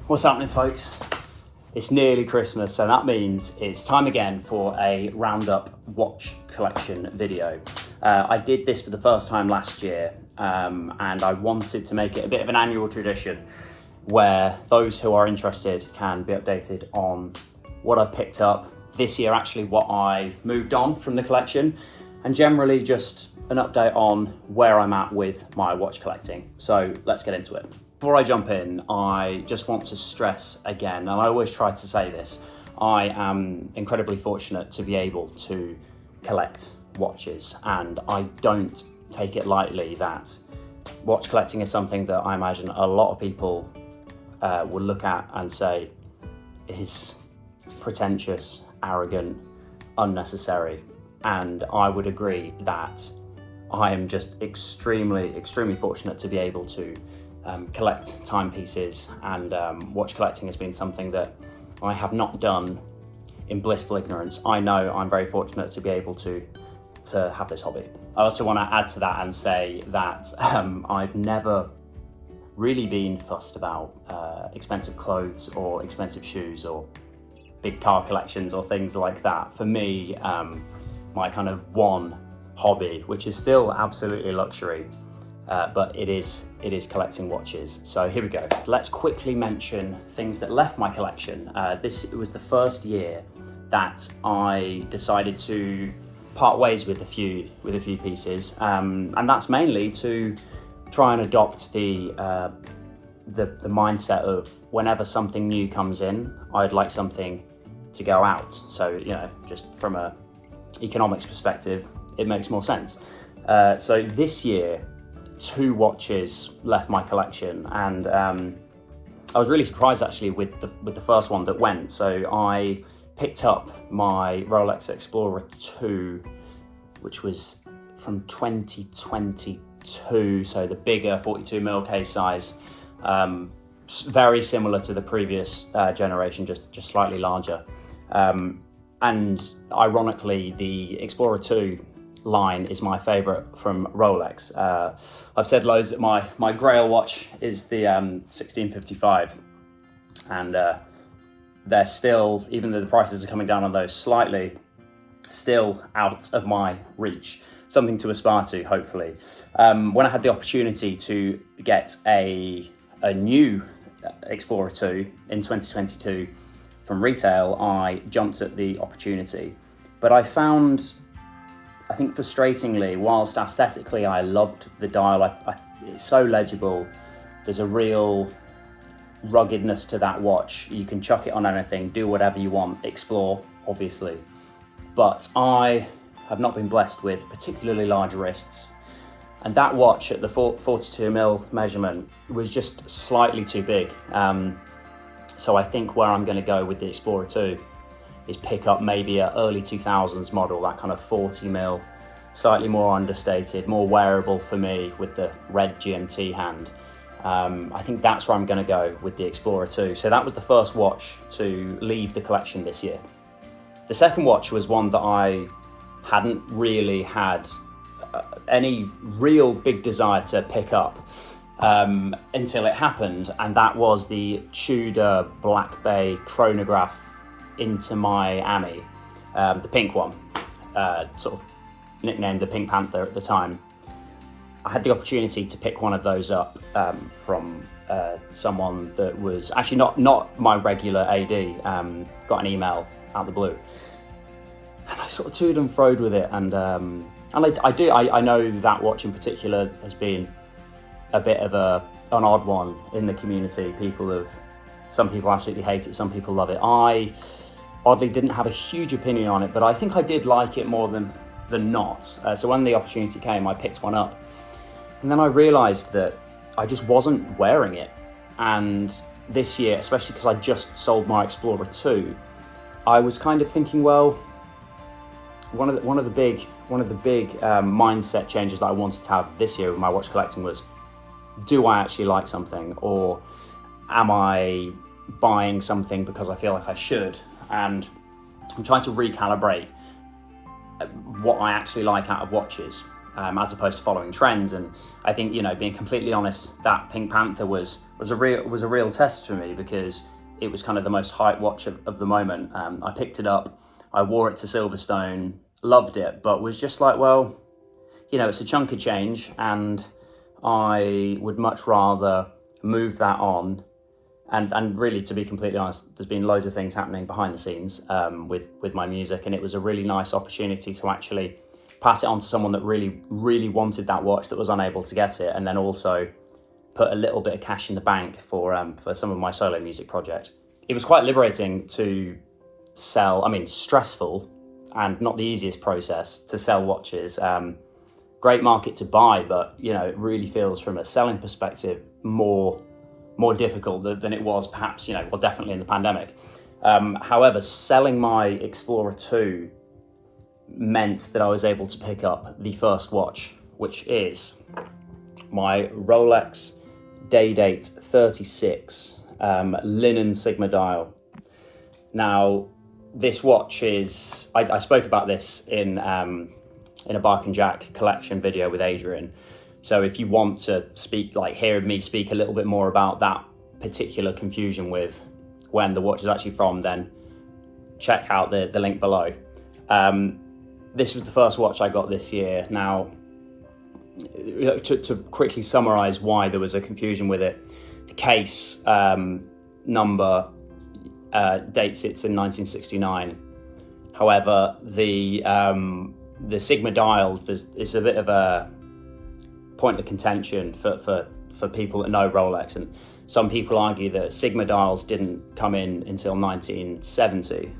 What's happening, folks? It's nearly Christmas, so that means it's time again for a roundup watch collection video. I did this for the first time last year, and I wanted to make it a bit of an annual tradition where those who are interested can be updated on what I've picked up this year, actually what I moved on from the collection, and generally just an update on where I'm at with my watch collecting. So let's get into it. Before I jump in, I just want to stress again, and I always try to say this, I am incredibly fortunate to be able to collect watches, and I don't take it lightly that watch collecting is something that I imagine a lot of people will look at and say is pretentious, arrogant, unnecessary. And I would agree that I am just extremely fortunate to be able to collect timepieces, and watch collecting has been something that I have not done in blissful ignorance. I know I'm very fortunate to be able to have this hobby. I also want to add to that and say that I've never really been fussed about expensive clothes or expensive shoes or big car collections or things like that. For me, my kind of one hobby, which is still absolutely luxury, but it is collecting watches. So here we go. Let's quickly mention things that left my collection. It was the first year that I decided to part ways with a few pieces, and that's mainly to try and adopt the mindset of whenever something new comes in, I'd like something to go out. So, you know, just from a economics perspective, it makes more sense. So this year, 2 watches left my collection, and I was really surprised actually with the first one that went. So I picked up my Rolex Explorer 2, which was from 2022, so the bigger 42mm case size, very similar to the previous generation, just slightly larger. And ironically, the Explorer 2 line is my favorite from Rolex. I've said loads that my grail watch is the 1655, and they're still, even though the prices are coming down on those slightly, still out of my reach. Something to aspire to, hopefully. When I had the opportunity to get a new Explorer 2 in 2022 from retail, I jumped at the opportunity. But I found, I think frustratingly, whilst aesthetically I loved the dial, it's so legible, there's a real ruggedness to that watch. You can chuck it on anything, do whatever you want, explore, obviously. But I have not been blessed with particularly large wrists. And that watch at the 42mm measurement was just slightly too big. So I think where I'm going to go with the Explorer 2 is pick up maybe an early 2000s model, that kind of 40mm, slightly more understated, more wearable for me with the red GMT hand. I think that's where I'm going to go with the Explorer 2. So that was the first watch to leave the collection this year. The second watch was one that I hadn't really had any real big desire to pick up until it happened, and that was the Tudor Black Bay chronograph into Miami, the pink one, sort of nicknamed the Pink Panther at the time. I had the opportunity to pick one of those up from someone that was actually not my regular AD, got an email out of the blue. And I sort of toed and froed with it, and I know that watch in particular has been a bit of an odd one in the community. Some people absolutely hate it, some people love it. I oddly didn't have a huge opinion on it, but I think I did like it more than not. So when the opportunity came, I picked one up, and then I realised that I just wasn't wearing it. And this year, especially because I just sold my Explorer 2, I was kind of thinking, well, one of the big mindset changes that I wanted to have this year with my watch collecting was, do I actually like something, or am I buying something because I feel like I should? And I'm trying to recalibrate what I actually like out of watches. as opposed to following trends. And I think, you know, being completely honest, that Pink Panther was a real test for me, because it was kind of the most hyped watch of the moment. I picked it up, I wore it to Silverstone, loved it, but was just like, well, you know, it's a chunk of change, and I would much rather move that on. And really, to be completely honest, there's been loads of things happening behind the scenes with my music, and it was a really nice opportunity to actually pass it on to someone that really wanted that watch, that was unable to get it, and then also put a little bit of cash in the bank for some of my solo music project. It was quite liberating to sell. I mean, stressful and not the easiest process to sell watches. Great market to buy, but you know, it really feels from a selling perspective more difficult than it was perhaps, you know, well, definitely in the pandemic. However, selling my Explorer 2 meant that I was able to pick up the first watch, which is my Rolex Day-Date 36 linen Sigma dial. Now, this watch is, I spoke about this in a Bark and Jack collection video with Adrian. So if you want to hear me speak a little bit more about that particular confusion with when the watch is actually from, then check out the link below. This was the first watch I got this year. Now, to quickly summarize why there was a confusion with it, the case number dates it in 1969. However, the Sigma dials, it's a bit of a point of contention for people that know Rolex, and some people argue that Sigma dials didn't come in until 1970.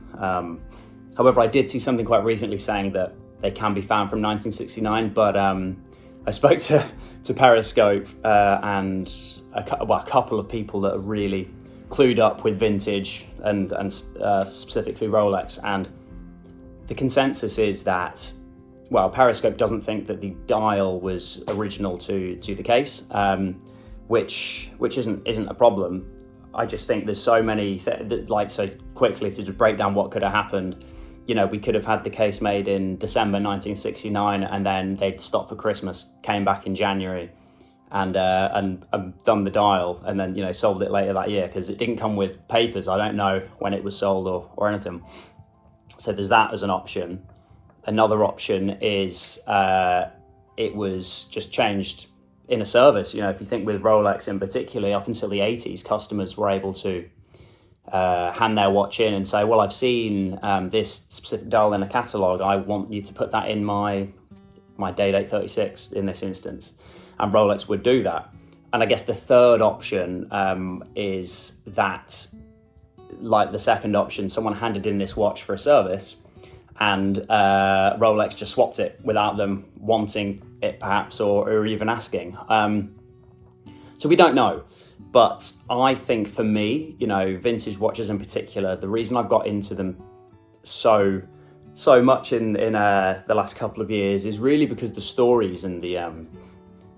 However, I did see something quite recently saying that they can be found from 1969, but I spoke to Periscope and a couple of people that are really clued up with vintage and specifically Rolex, and the consensus is that, well, Periscope doesn't think that the dial was original to the case, which isn't a problem. I just think there's so many so quickly to just break down what could have happened. You know, we could have had the case made in December 1969, and then they'd stopped for Christmas, came back in January, and done the dial, and then, you know, sold it later that year, because it didn't come with papers. I don't know when it was sold or anything. So there's that as an option. Another option is it was just changed in a service. You know, if you think with Rolex in particular, up until the 80s, customers were able to hand their watch in and say, well, I've seen this specific dial in a catalogue. I want you to put that in my Day-Date 36 in this instance. And Rolex would do that. And I guess the third option is that, like the second option, someone handed in this watch for a service, and Rolex just swapped it without them wanting it perhaps, or even asking. So we don't know. But I think for me, you know, vintage watches in particular, the reason I've got into them so much in the last couple of years is really because the stories and the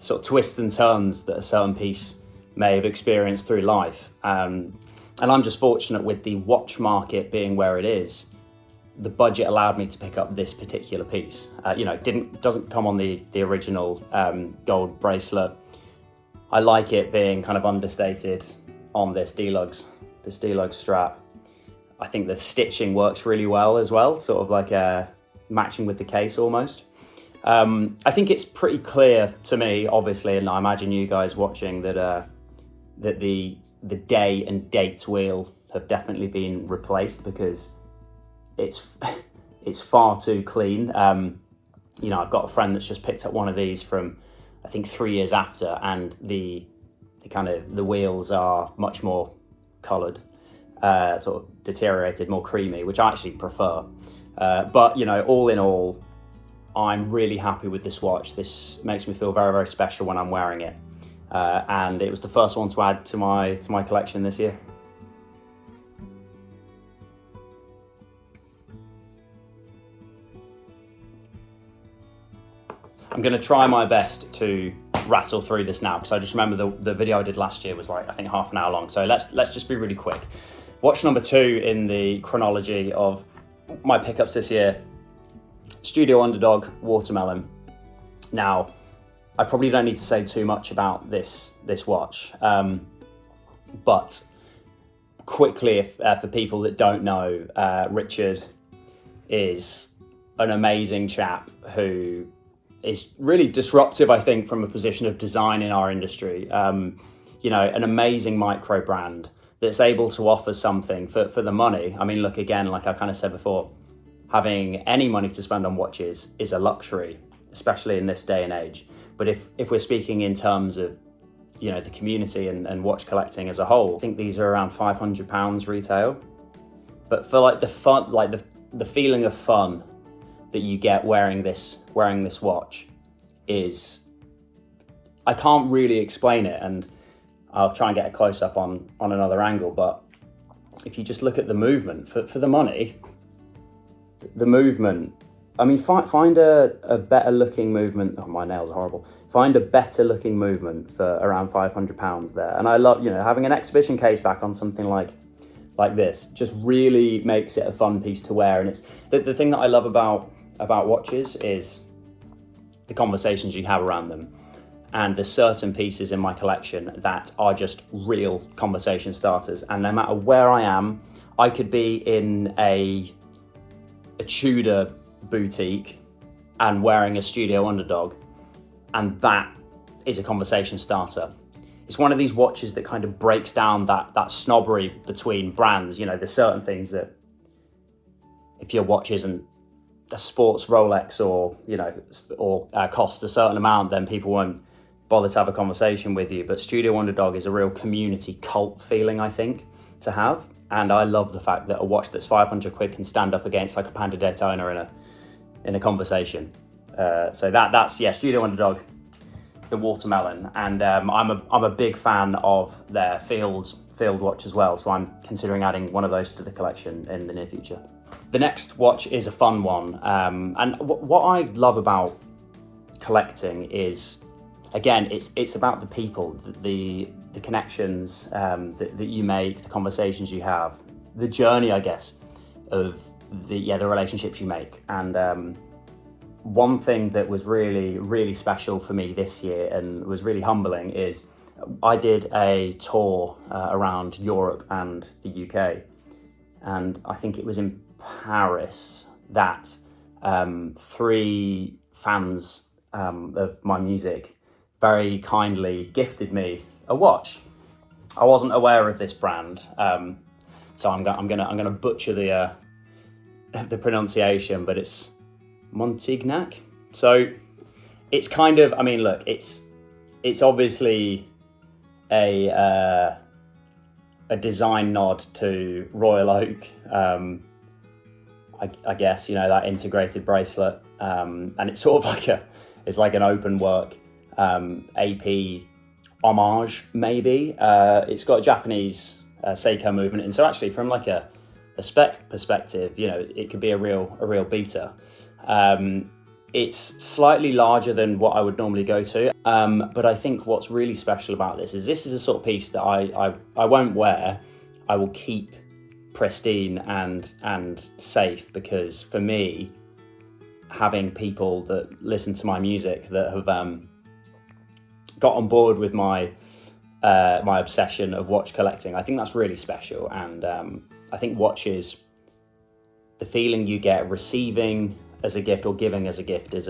sort of twists and turns that a certain piece may have experienced through life. And I'm just fortunate with the watch market being where it is. The budget allowed me to pick up this particular piece. You know, doesn't come on the original gold bracelet. I like it being kind of understated on this D-Lugs strap. I think the stitching works really well as well, sort of like matching with the case almost. I think it's pretty clear to me, obviously, and I imagine you guys watching, that the day and date wheel have definitely been replaced, because it's far too clean. You know, I've got a friend that's just picked up one of these from, I think, 3 years after, and the wheels are much more coloured, sort of deteriorated, more creamy, which I actually prefer. But, you know, all in all, I'm really happy with this watch. This makes me feel very, very special when I'm wearing it. And it was the first one to add to my collection this year. I'm going to try my best to rattle through this now, because I just remember the video I did last year was like, I think, half an hour long. So let's just be really quick. Watch number 2 in the chronology of my pickups this year: Studio Underdog Watermelon. Now, I probably don't need to say too much about this watch, but quickly, for people that don't know, Richard is an amazing chap who is really disruptive, I think, from a position of design in our industry. An amazing micro brand that's able to offer something for the money. I mean, look, again, like I kind of said before, having any money to spend on watches is a luxury, especially in this day and age. But if we're speaking in terms of, the community and watch collecting as a whole, I think these are around £500 retail. But for like the fun, like the feeling of fun that you get wearing this watch is, I can't really explain it, and I'll try and get a close up on another angle. But if you just look at the movement for the money, the movement, I mean, find a better looking movement. Oh, my nails are horrible. Find a better looking movement for around £500 there. And I love, having an exhibition case back on something like this just really makes it a fun piece to wear. And it's the thing that I love about watches is the conversations you have around them. And there's certain pieces in my collection that are just real conversation starters. And no matter where I am, I could be in a Tudor boutique and wearing a Studio Underdog, and that is a conversation starter. It's one of these watches that kind of breaks down that snobbery between brands. There's certain things that if your watch isn't a sports Rolex or costs a certain amount, then people won't bother to have a conversation with you. But Studio Underdog is a real community cult feeling, I think, to have. And I love the fact that a watch that's 500 quid can stand up against like a Panda Daytona in a conversation. So that's Studio Underdog, the watermelon. And I'm a big fan of their field watch as well. So I'm considering adding one of those to the collection in the near future. The next watch is a fun one. And what I love about collecting is, again, it's about the people, the connections that you make, the conversations you have, the journey, I guess, of the relationships you make. And one thing that was really, really special for me this year and was really humbling is I did a tour around Europe and the UK. And I think it was in Paris that 3 fans of my music very kindly gifted me a watch. I wasn't aware of this brand, so I'm gonna butcher the pronunciation, but it's Montignac. So it's kind of, I mean, look, it's obviously a design nod to Royal Oak. I guess that integrated bracelet, and it's sort of like an open work AP homage, maybe. It's got a Japanese Seiko movement, and so actually from like a spec perspective, it could be a real beater. It's slightly larger than what I would normally go to, but I think what's really special about this is a sort of piece that I won't wear. I will keep pristine and safe, because for me, having people that listen to my music that have got on board with my obsession of watch collecting, I think that's really special. And I think watches, the feeling you get receiving as a gift or giving as a gift is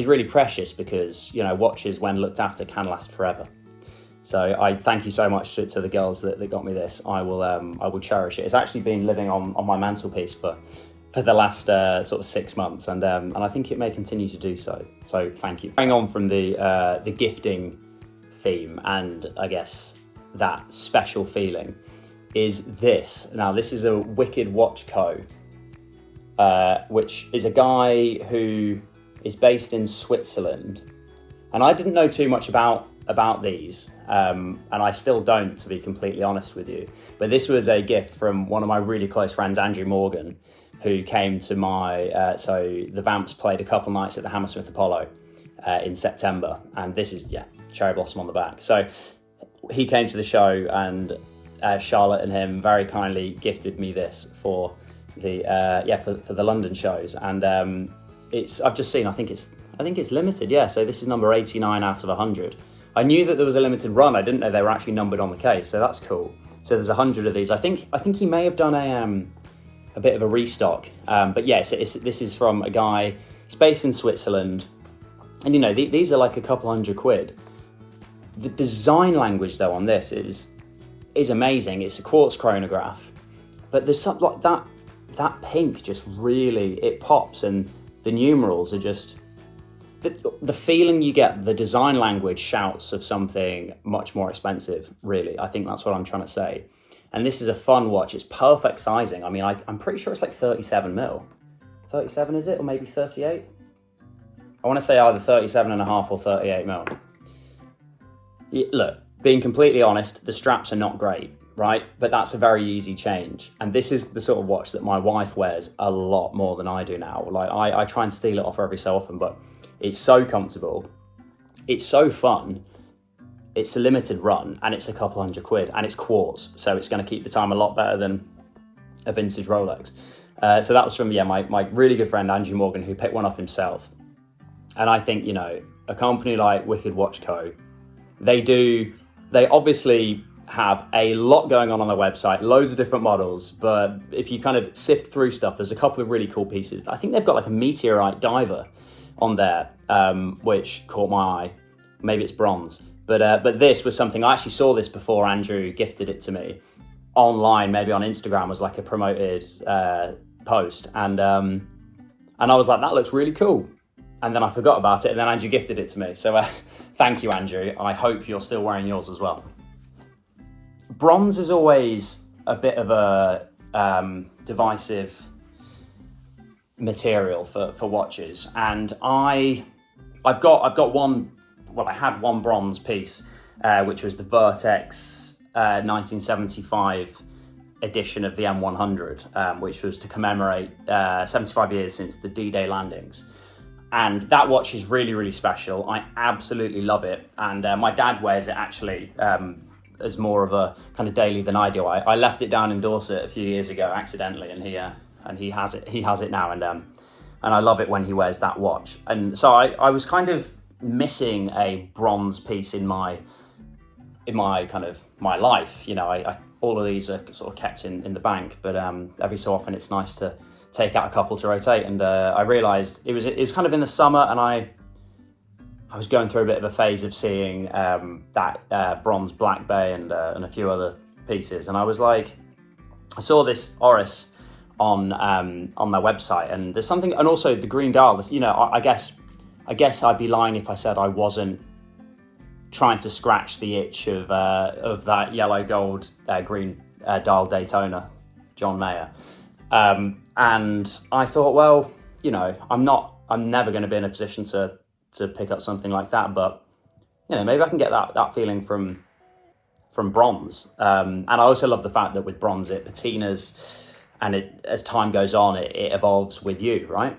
really precious, because watches, when looked after, can last forever. So I thank you so much to the girls that got me this. I will cherish it. It's actually been living on my mantelpiece for the last sort of 6 months, and I think it may continue to do so. So thank you. Going on from the gifting theme, and I guess that special feeling, is this. Now, this is a Wicked Watch Co, which is a guy who is based in Switzerland, and I didn't know too much about these, and I still don't, to be completely honest with you. But this was a gift from one of my really close friends, Andrew Morgan, who came to my, so the Vamps played a couple nights at the Hammersmith Apollo in September, and this is, cherry blossom on the back. So he came to the show, and Charlotte and him very kindly gifted me this for the for the London shows, and I've just seen, I think it's I think it's limited, yeah. So this is number 89 out of 100. I knew that there was a limited run. I didn't know they were actually numbered on the case, so that's cool. So there's 100 of these. I think he may have done a bit of a restock. But yes, this is from a guy. He's based in Switzerland, and you know these are like a couple £100. The design language though on this is amazing. It's a quartz chronograph, but there's something like that pink just really, it pops, and the numerals are just the feeling you get. The design language shouts of something much more expensive. Really, I think that's what I'm trying to say. And this is a fun watch. It's perfect sizing. I mean, I'm pretty sure it's like 37 mil. 37 is it, or maybe 38? I want to say either 37.5 or 38 mil. Look, being completely honest, the straps are not great, right? But that's a very easy change. And this is the sort of watch that my wife wears a lot more than I do now. Like I try and steal it off her every so often, but it's so comfortable. It's so fun. It's a limited run, and it's a couple £100, and it's quartz, so it's going to keep the time a lot better than a vintage Rolex. So that was from my really good friend Andrew Morgan, who picked one up himself. And I think, you know, a company like Wicked Watch Co., they obviously have a lot going on their website, loads of different models, but if you kind of sift through stuff, there's a couple of really cool pieces. I think they've got like a meteorite diver on there, which caught my eye. Maybe it's bronze. But this was something, I actually saw this before Andrew gifted it to me online, maybe on Instagram, was like a promoted post. And I was like, that looks really cool. And then I forgot about it, and then Andrew gifted it to me. So thank you, Andrew. I hope you're still wearing yours as well. Bronze is always a bit of a divisive material for watches. And I've got one. Well, I had one bronze piece, which was the Vertex 1975 edition of the M100, which was to commemorate 75 years since the D-Day landings. And that watch is really, really special. I absolutely love it. And my dad wears it actually as more of a kind of daily than I do. I left it down in Dorset a few years ago accidentally, and he has it. He has it now, and I love it when he wears that watch. And so I was kind of missing a bronze piece in my kind of my life. You know, I all of these are sort of kept in the bank, but every so often it's nice to take out a couple to rotate. And I realized it was kind of in the summer, and I was going through a bit of a phase of seeing that bronze Black Bay and a few other pieces, and I was like, I saw this Oris on their website, and there's something, and also the green dial. You know, I guess I'd be lying if I said I wasn't trying to scratch the itch of that yellow gold green dial Daytona, John Mayer. And I thought, well, you know, I'm never going to be in a position to pick up something like that, but you know, maybe I can get that feeling from bronze. And I also love the fact that with bronze it patinas, and as time goes on, it evolves with you, right?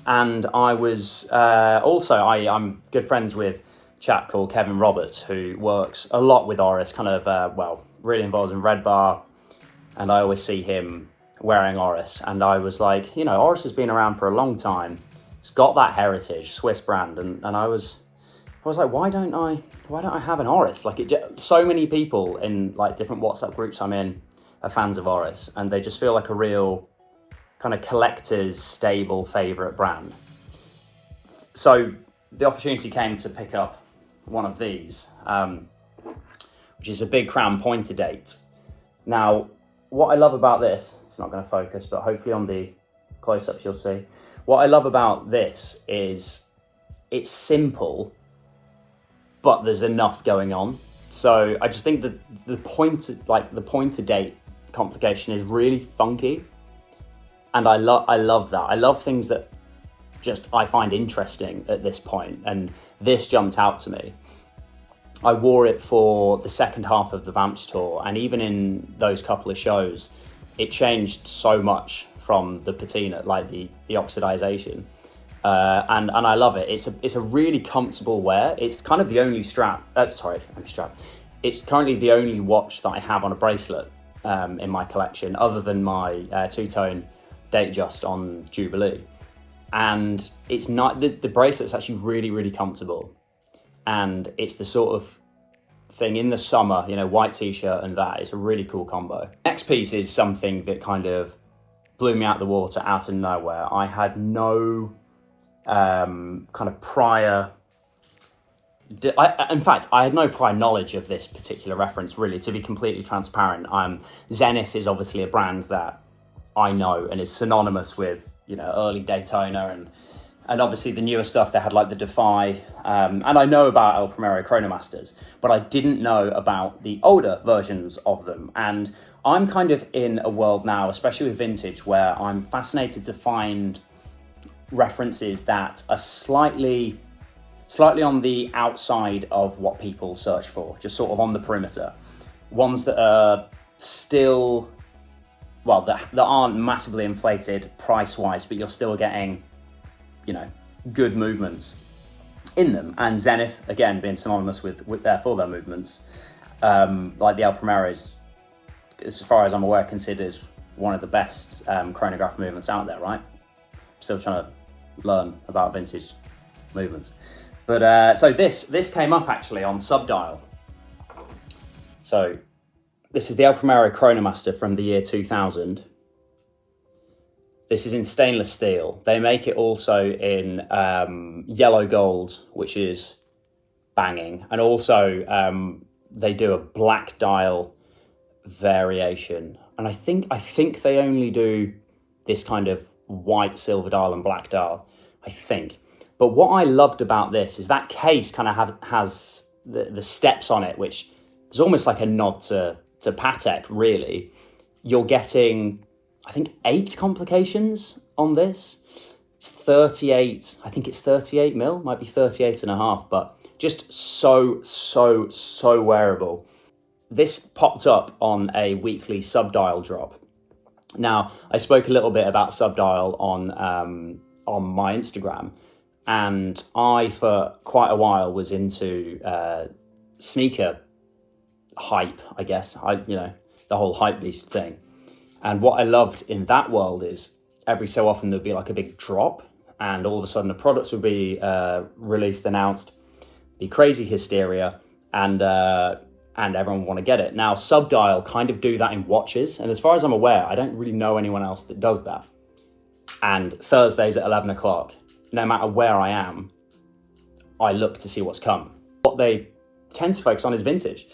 And I was I'm good friends with a chap called Kevin Roberts, who works a lot with Oris, kind of really involved in Red Bar, and I always see him wearing Oris. And I was like, you know, Oris has been around for a long time. It's got that heritage, Swiss brand, and I was like, why don't I have an Oris? Like, so many people in like different WhatsApp groups I'm in are fans of Oris, and they just feel like a real kind of collector's stable favorite brand. So the opportunity came to pick up one of these, which is a big crown pointer date. Now, what I love about this, it's not going to focus, but hopefully on the close-ups you'll see. What I love about this is it's simple, but there's enough going on. So I just think that the pointer date complication is really funky, and I love that. I love things that just I find interesting at this point, and this jumped out to me. I wore it for the second half of the Vamps tour, and even in those couple of shows, it changed so much from the patina, like the oxidization, and I love it. It's a really comfortable wear. It's kind of the only It's currently the only watch that I have on a bracelet in my collection, other than my two-tone date just on Jubilee. And it's not, the bracelet's actually really, really comfortable. And it's the sort of thing in the summer, you know, white t-shirt and that, it's a really cool combo. Next piece is something that kind of blew me out the water out of nowhere. I had no kind of prior, in fact, I had no prior knowledge of this particular reference, really, to be completely transparent. Zenith is obviously a brand that I know and is synonymous with, you know, early Daytona and obviously the newer stuff. They had like the Defy, and I know about El Primero Chronomasters, but I didn't know about the older versions of them. And I'm kind of in a world now, especially with vintage, where I'm fascinated to find references that are slightly on the outside of what people search for, just sort of on the perimeter. Ones that are still, well, that aren't massively inflated price-wise, but you're still getting, you know, good movements in them. And Zenith, again, being synonymous with for their movements, like the El Primero is, as far as I'm aware, considered one of the best chronograph movements out there, right? Still trying to learn about vintage movements. But so this came up actually on Subdial. So this is the El Primero Chronomaster from the year 2000. This is in stainless steel. They make it also in yellow gold, which is banging. And also they do a black dial variation. And I think they only do this kind of white silver dial and black dial, I think. But what I loved about this is that case kind of has the steps on it, which is almost like a nod to Patek, really. You're getting, I think, 8 complications on this. It's 38, I think it's 38 mil, might be 38 and a half, but just so wearable. This popped up on a weekly Subdial drop. Now, I spoke a little bit about Subdial on my Instagram, and I, for quite a while, was into sneaker hype, I guess. The whole hype beast thing. And what I loved in that world is every so often there'd be like a big drop, and all of a sudden the products would be released, announced, be crazy hysteria, and everyone would want to get it. Now, Subdial kind of do that in watches, and as far as I'm aware, I don't really know anyone else that does that. And Thursdays at 11 o'clock, no matter where I am, I look to see what's come. What they tend to focus on is vintage.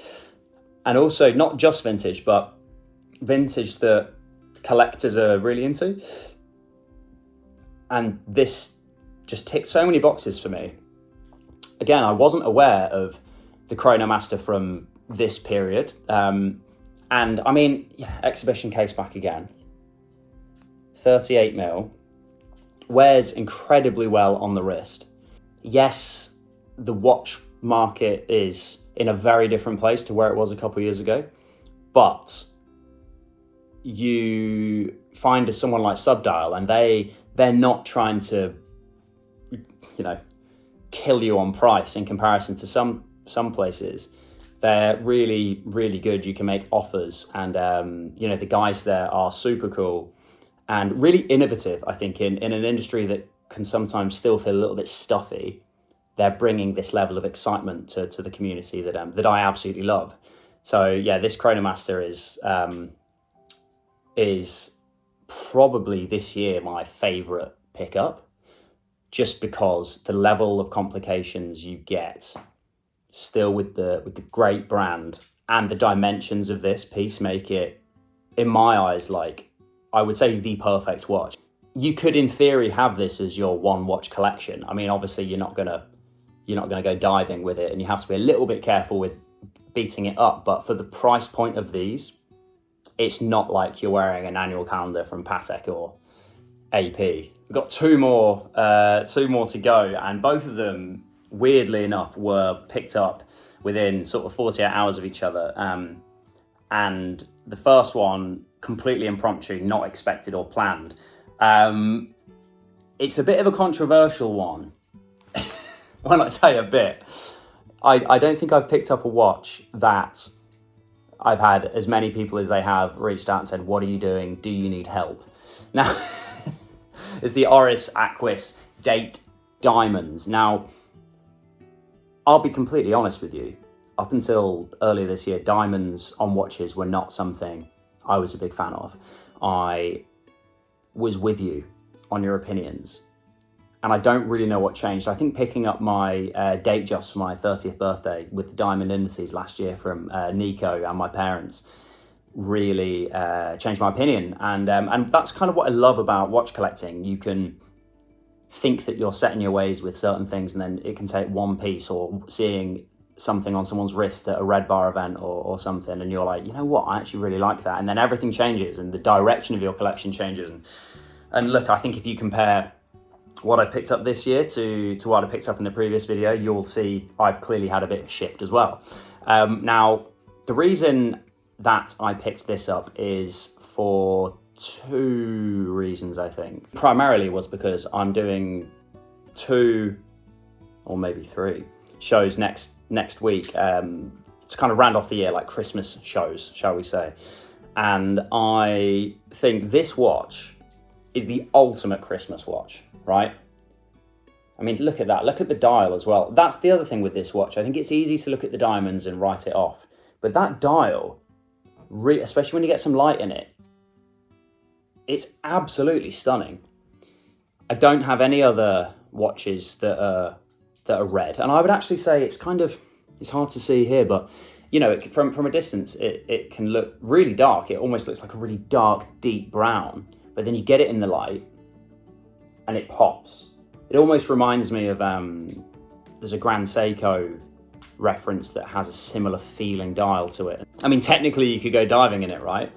And also not just vintage, but vintage that collectors are really into. And this just ticked so many boxes for me. Again, I wasn't aware of the Chronomaster from this period. And I mean, exhibition case back again. 38 mil. Wears incredibly well on the wrist. Yes, the watch market is in a very different place to where it was a couple of years ago. But you find someone like Subdial, and they're not trying to, kill you on price in comparison to some places. They're really, really good. You can make offers, and the guys there are super cool and really innovative. I think in an industry that can sometimes still feel a little bit stuffy, they're bringing this level of excitement to the community that I absolutely love. So yeah, this Chronomaster is probably this year my favorite pickup, just because the level of complications you get still with the great brand, and the dimensions of this piece make it, in my eyes, like, I would say, the perfect watch. You could in theory have this as your one watch collection. I mean, obviously you're not gonna go diving with it, and you have to be a little bit careful with beating it up, but for the price point of these, it's not like you're wearing an annual calendar from Patek or AP. We've got two more to go, and both of them, weirdly enough, were picked up within sort of 48 hours of each other. And the first one, completely impromptu, not expected or planned. It's a bit of a controversial one. When I say a bit, I don't think I've picked up a watch that I've had as many people as they have reached out and said, "What are you doing? Do you need help?" Now, It's the Oris Aquid Date Diamonds. Now, I'll be completely honest with you. Up until earlier this year, diamonds on watches were not something I was a big fan of. I was with you on your opinions, and I don't really know what changed. I think picking up my date just for my 30th birthday with the diamond indices last year from Nico and my parents really changed my opinion. And that's kind of what I love about watch collecting. You can think that you're set in your ways with certain things, and then it can take one piece or seeing something on someone's wrist at a Red Bar event or something, and you're like, you know what, I actually really like that. And then everything changes and the direction of your collection changes. And look, I think if you compare what I picked up this year to what I picked up in the previous video, you'll see I've clearly had a bit of a shift as well. Now, the reason that I picked this up is for two reasons, I think. Primarily was because I'm doing 2 or maybe 3 shows next week to kind of round off the year, like Christmas shows, shall we say. And I think this watch is the ultimate Christmas watch, right? I mean, look at that. Look at the dial as well. That's the other thing with this watch. I think it's easy to look at the diamonds and write it off. But that dial, especially when you get some light in it, it's absolutely stunning. I don't have any other watches that are red. And I would actually say it's hard to see here, but you know, from a distance, it can look really dark. It almost looks like a really dark, deep brown. But then you get it in the light and it pops. It almost reminds me of, there's a Grand Seiko reference that has a similar feeling dial to it. I mean, technically you could go diving in it, right?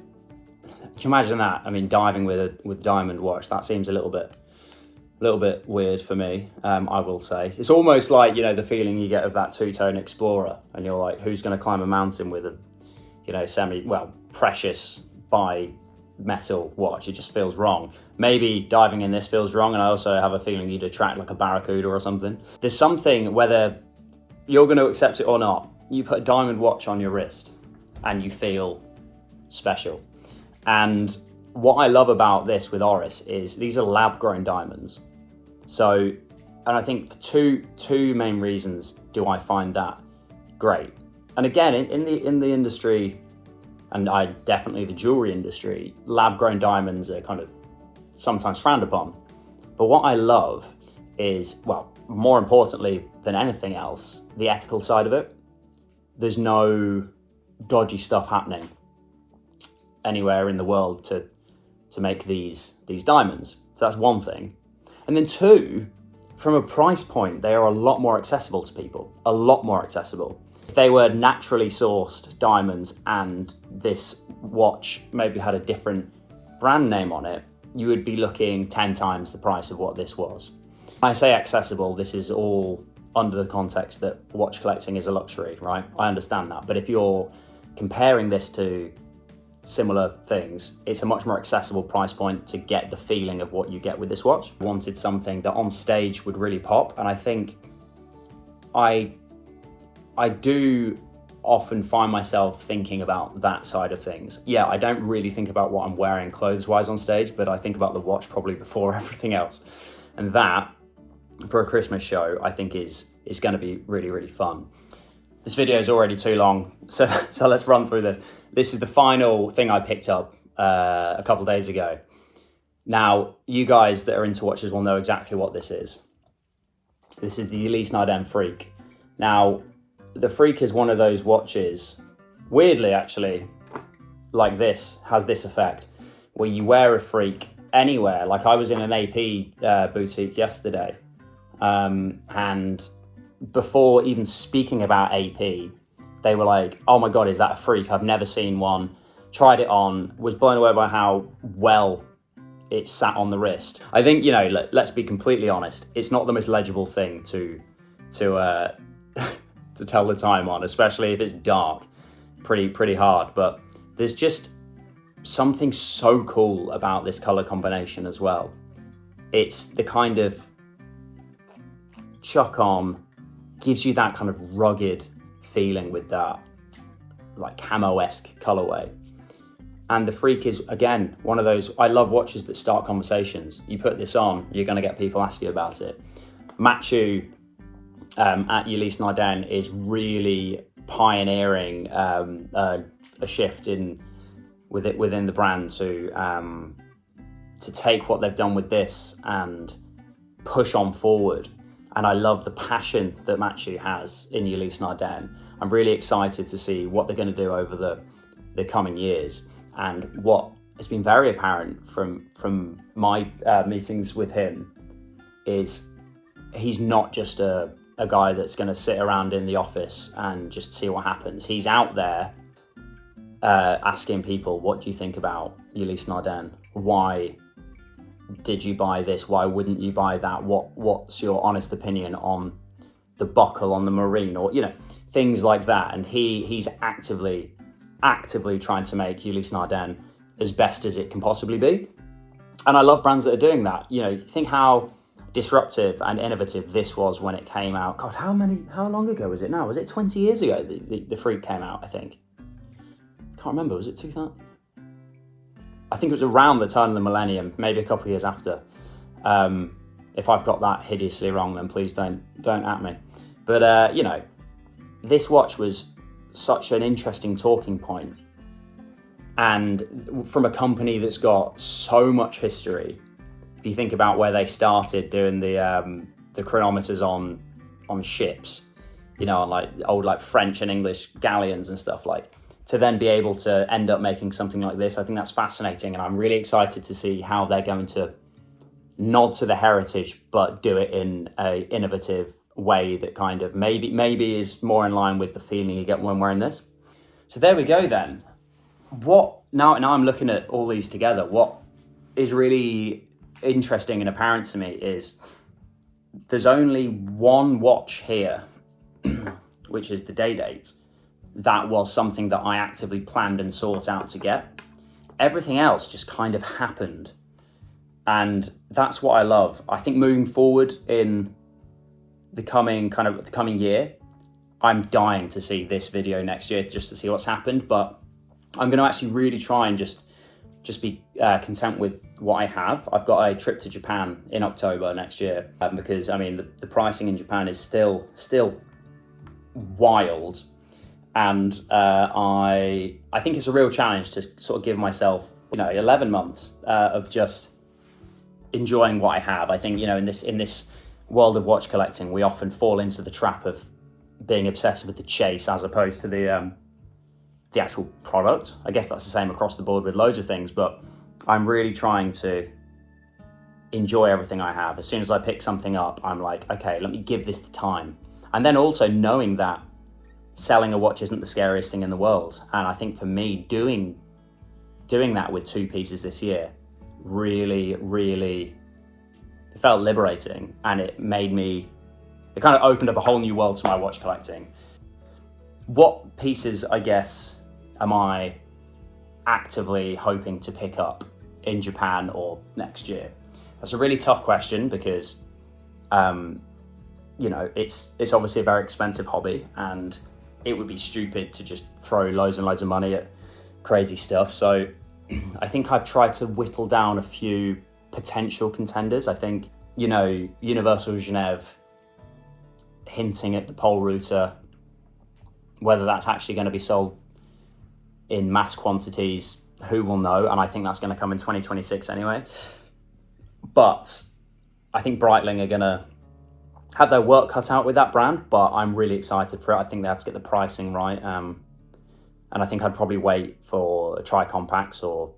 Can you imagine that? I mean, diving with a diamond watch, that seems a little bit weird for me, I will say. It's almost like, you know, the feeling you get of that two-tone Explorer, and you're like, who's going to climb a mountain with a, you know, precious bi-metal watch? It just feels wrong. Maybe diving in this feels wrong, and I also have a feeling you'd attract like a Barracuda or something. There's something, whether you're going to accept it or not, you put a diamond watch on your wrist and you feel special. And what I love about this with Oris is these are lab-grown diamonds. So, and I think for two main reasons do I find that great. And again, in the industry, and definitely the jewelry industry, lab-grown diamonds are kind of sometimes frowned upon. But what I love is, well, more importantly than anything else, the ethical side of it. There's no dodgy stuff happening anywhere in the world to make these diamonds. So that's one thing. And then 2, from a price point, they are a lot more accessible to people, a lot more accessible. If they were naturally sourced diamonds and this watch maybe had a different brand name on it, you would be looking 10 times the price of what this was. When I say accessible, this is all under the context that watch collecting is a luxury, right? I understand that. But if you're comparing this to similar things, it's a much more accessible price point to get the feeling of what you get with this watch. I wanted something that on stage would really pop, and I think I do often find myself thinking about that side of things. Yeah, I don't really think about what I'm wearing clothes-wise on stage, but I think about the watch probably before everything else. And that, for a Christmas show, I think is going to be really, really fun. This video is already too long, so let's run through this. This is the final thing I picked up a couple days ago. Now, you guys that are into watches will know exactly what this is. This is the Ulysse Nardin Freak. Now, the Freak is one of those watches, weirdly actually, like this, has this effect, where you wear a Freak anywhere. Like I was in an AP boutique yesterday, and before even speaking about AP, they were like, oh my God, is that a Freak? I've never seen one. Tried it on, was blown away by how well it sat on the wrist. I think, you know, let's be completely honest, it's not the most legible thing to to tell the time on, especially if it's dark, pretty hard. But there's just something so cool about this color combination as well. It's the kind of chuck on, gives you that kind of rugged feeling with that like camo-esque colorway. And the Freak is, again, one of those, I love watches that start conversations. You put this on, you're going to get people asking you about it. Mathieu at Ulysse Nardin is really pioneering a shift within the brand to take what they've done with this and push on forward. And I love the passion that Mathieu has in Ulysse Nardin. I'm really excited to see what they're going to do over the coming years. And what has been very apparent from my meetings with him is he's not just a guy that's going to sit around in the office and just see what happens. He's out there asking people, what do you think about Ulysse Nardin? Why did you buy this? Why wouldn't you buy that? What's your honest opinion on the buckle on the Marine, or things like that? And he's actively trying to make Ulysse Nardin as best as it can possibly be. And I love brands that are doing that. Think how disruptive and innovative this was when it came out. God, how long ago was it now? Was it 20 years ago the Freak came out, I think? Can't remember, was it 2000? I think it was around the turn of the millennium, maybe a couple of years after. If I've got that hideously wrong, then please don't at me. But, this watch was such an interesting talking point. And from a company that's got so much history, if you think about where they started doing the chronometers on ships, on like old French and English galleons and stuff, to then be able to end up making something like this, I think that's fascinating. And I'm really excited to see how they're going to nod to the heritage, but do it in a innovative way that kind of maybe is more in line with the feeling you get when wearing this. So there we go then. Now I'm looking at all these together. What is really interesting and apparent to me is there's only one watch here, which is the day date. That was something that I actively planned and sought out to get. Everything else just kind of happened. And that's what I love. I think moving forward in the coming year, I'm dying to see this video next year just to see what's happened. But I'm going to actually really try and just be content with what I have. I've got a trip to Japan in October next year because the pricing in Japan is still wild. And I think it's a real challenge to sort of give myself 11 months of just enjoying what I have. I think in this world of watch collecting, we often fall into the trap of being obsessed with the chase as opposed to the actual product. I guess that's the same across the board with loads of things, but I'm really trying to enjoy everything I have. As soon as I pick something up, I'm like, okay, let me give this the time. And then also knowing that selling a watch isn't the scariest thing in the world. And I think for me, doing that with two pieces this year really, really felt liberating. And it kind of opened up a whole new world to my watch collecting. What pieces, I guess, am I actively hoping to pick up in Japan or next year? That's a really tough question because, it's obviously a very expensive hobby and it would be stupid to just throw loads and loads of money at crazy stuff. So I think I've tried to whittle down a few potential contenders. I think, Universal Genève hinting at the pole router, whether that's actually going to be sold in mass quantities, who will know? And I think that's going to come in 2026 anyway. But I think Breitling are going to have their work cut out with that brand, but I'm really excited for it. I think they have to get the pricing right. And I think I'd probably wait for a tri-compacts or,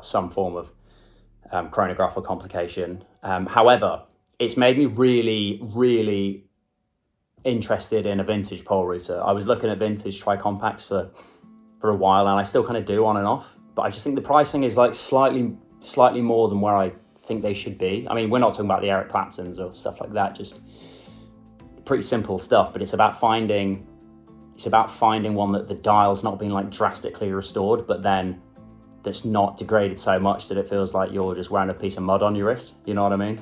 some form of chronograph or complication. However, it's made me really, really interested in a vintage pole router. I was looking at vintage tri-compacts for a while, and I still kind of do on and off, but I just think the pricing is slightly more than where I think they should be. We're not talking about the Eric Claptons or stuff like that, just pretty simple stuff, but it's about finding one that the dial's not been drastically restored, but then that's not degraded so much that it feels like you're just wearing a piece of mud on your wrist, you know what I mean?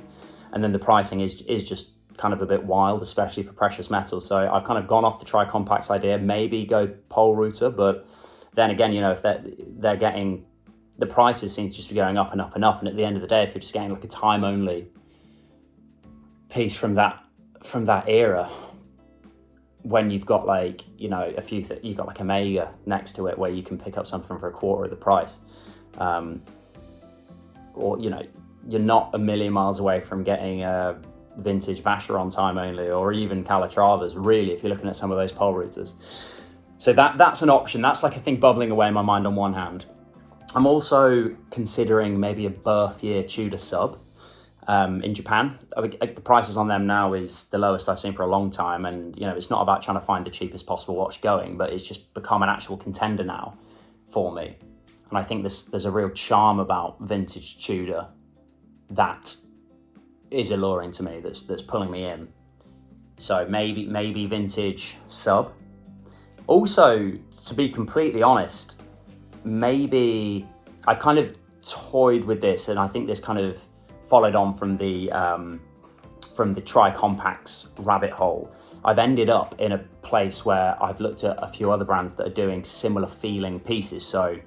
And then the pricing is just kind of a bit wild, especially for precious metals. So I've kind of gone off the tri-compacts idea, maybe go pole router, but then again, you know, if they're getting, the prices seem to just be going up and up and up, and at the end of the day, if you're just getting like a time only piece from that era, when you've got like, you know, you've got like a Mega next to it where you can pick up something for a quarter of the price, or, you know, you're not a million miles away from getting a vintage Vacheron time only, or even Calatravas, really, if you're looking at some of those pole routers. So that's an option. That's like a thing bubbling away in my mind on one hand. I'm also considering maybe a birth year Tudor sub in Japan. I mean, the prices on them now is the lowest I've seen for a long time, and you know, it's not about trying to find the cheapest possible watch going, but it's just become an actual contender now for me. And I think there's a real charm about vintage Tudor that is alluring to me, that's pulling me in. So maybe vintage sub. Also, to be completely honest, maybe I've kind of toyed with this, and I think this kind of followed on from the tri-compacts rabbit hole. I've ended up in a place where I've looked at a few other brands that are doing similar feeling pieces. So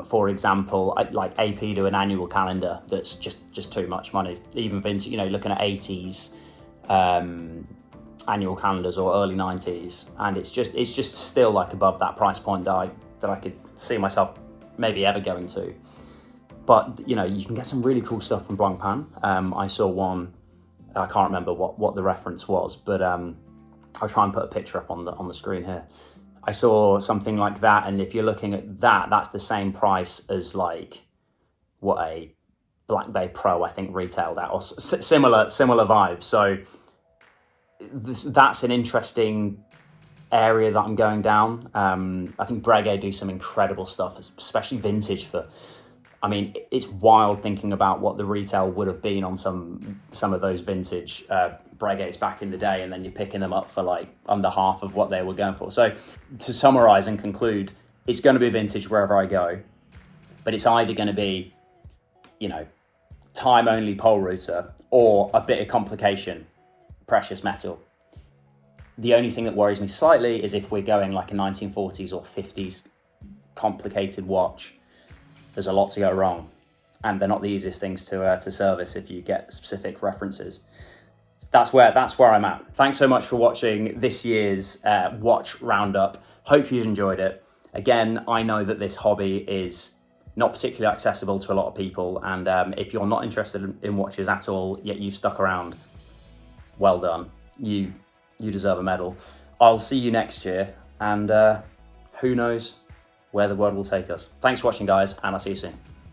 for example, like AP do an annual calendar that's just too much money. Even vintage, you know, looking at 80s annual calendars or early 90s, and it's just still like above that price point that I could see myself maybe ever going to. But you know, you can get some really cool stuff from Blancpain. I saw one, I can't remember what the reference was, but I'll try and put a picture up on the screen here. I saw something like that, and if you're looking at that, that's the same price as like what a Black Bay Pro I think retailed at, or similar vibes. So that's an interesting area that I'm going down. I think Breguet do some incredible stuff, especially vintage for. I mean, it's wild thinking about what the retail would have been on some of those vintage Breguets back in the day, and then you're picking them up for like under half of what they were going for. So to summarize and conclude, it's going to be vintage wherever I go, but it's either going to be, you know, time only pole router or a bit of complication, precious metal. The only thing that worries me slightly is if we're going like a 1940s or 50s complicated watch. There's a lot to go wrong, and they're not the easiest things to service if you get specific references. That's where I'm at. Thanks so much for watching this year's watch roundup. Hope you enjoyed it. Again, I know that this hobby is not particularly accessible to a lot of people, and if you're not interested in watches at all, yet you've stuck around, well done. You deserve a medal. I'll see you next year, and who knows where the world will take us. Thanks for watching, guys, and I'll see you soon.